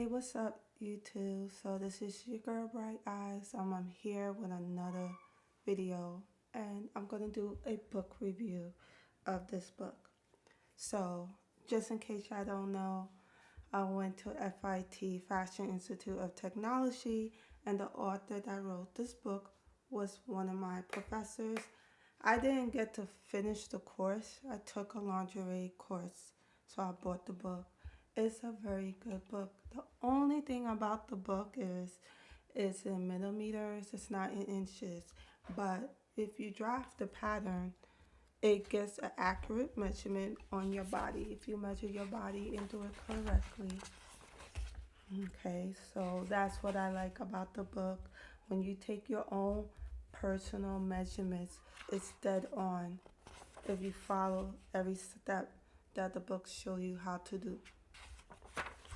Hey, what's up, YouTube? So this is your girl Bright Eyes. I'm here with another video, and I'm gonna do a book review of this book. So just in case y'all don't know, I went to FIT, Fashion Institute of Technology, and the author that wrote this book was one of my professors. I didn't get to finish the course. I took a lingerie course, so I bought the book. It's a very good book. The only thing about the book is it's in millimeters, it's not in inches. But if you draft the pattern, it gets an accurate measurement on your body if you measure your body and do it correctly. Okay, so that's what I like about the book. When you take your own personal measurements, it's dead on if you follow every step that the book show you how to do.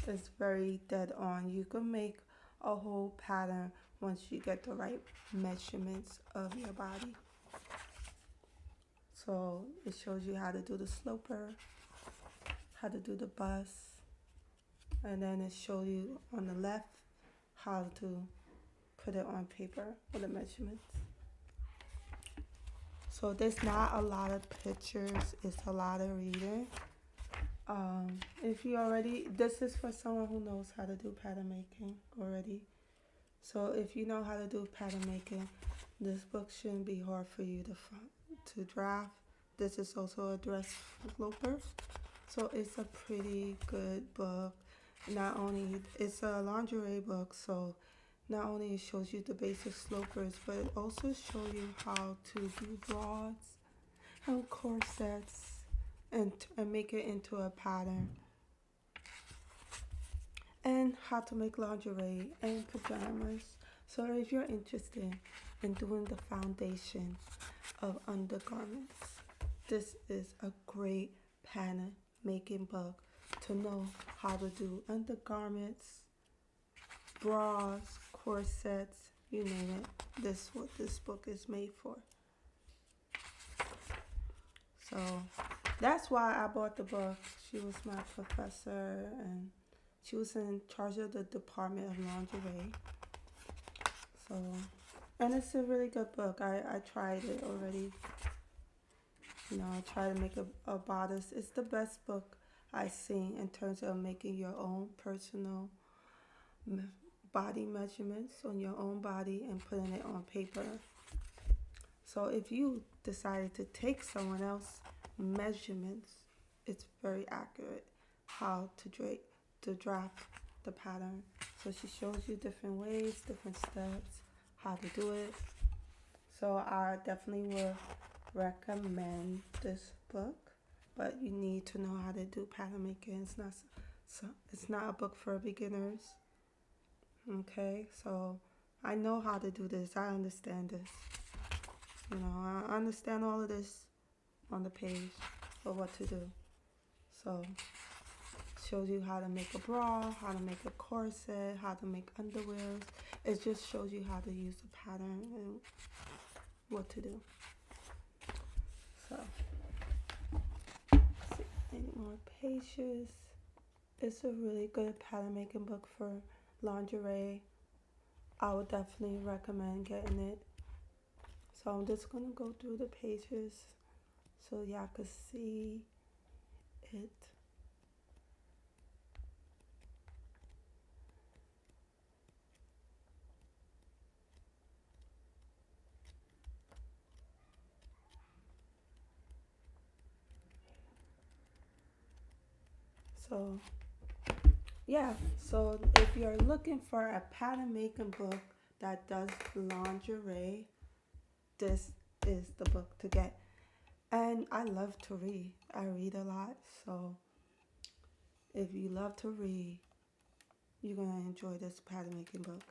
It's very dead on. You can make a whole pattern once you get the right measurements of your body. So it shows you how to do the sloper, how to do the bust, and then it shows you on the left how to put it on paper with the measurements. So there's not a lot of pictures, it's a lot of reading. If you already, this is for someone who knows how to do pattern making already. So if you know how to do pattern making, this book shouldn't be hard for you to draft. This is also a dress sloper, so it's a pretty good book. Not only it's a lingerie book, so not only it shows you the basic slopers, but it also shows you how to do bras and corsets and make it into a pattern, and how to make lingerie and pajamas. So if you're interested in doing the foundation of undergarments, this is a great pattern making book to know how to do undergarments, bras, corsets, you name it. This is what this book is made for. So that's why I bought the book. She was my professor, and she was in charge of the department of lingerie. So, and it's a really good book. I tried it already. You know, I try to make a bodice. It's the best book I've seen in terms of making your own personal body measurements on your own body and putting it on paper. So if you decided to take someone else's measurements, it's very accurate how to draft the pattern. So she shows you different ways, different steps, how to do it. So I definitely will recommend this book, but you need to know how to do pattern making. It's not a book for beginners. Okay, so I know how to do this. I understand this. You know, I understand all of this on the page of what to do. So it shows you how to make a bra, how to make a corset, how to make underwears. It just shows you how to use the pattern and what to do. So, let's see, any more pages? It's a really good pattern making book for lingerie. I would definitely recommend getting it. So I'm just gonna go through the pages so y'all can see it. So yeah, so if you're looking for a pattern making book that does lingerie, this is the book to get. And I love to read. I read a lot, so if you love to read, you're gonna enjoy this pattern making book.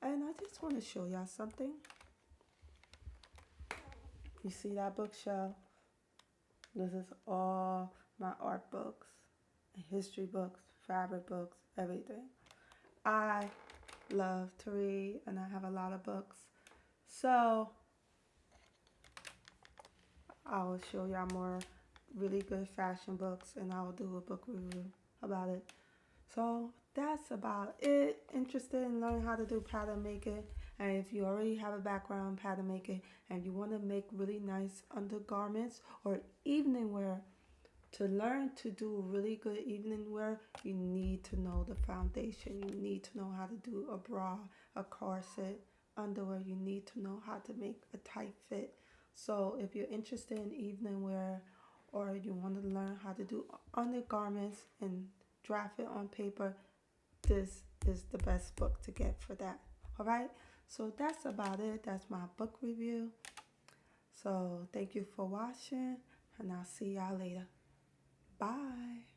And I just want to show y'all something. You see that bookshelf? This is all my art books, history books, fabric books, everything. I love to read, and I have a lot of books. So I will show y'all more really good fashion books, and I will do a book review about it. So that's about it. Interested in learning how to do pattern making, and if you already have a background in pattern making and you want to make really nice undergarments or evening wear, to learn to do really good evening wear, you need to know the foundation. You need to know how to do a bra, a corset, underwear. You need to know how to make a tight fit. So if you're interested in evening wear or you want to learn how to do undergarments and draft it on paper, this is the best book to get for that. All right? So that's about it. That's my book review. So thank you for watching, and I'll see y'all later. Bye.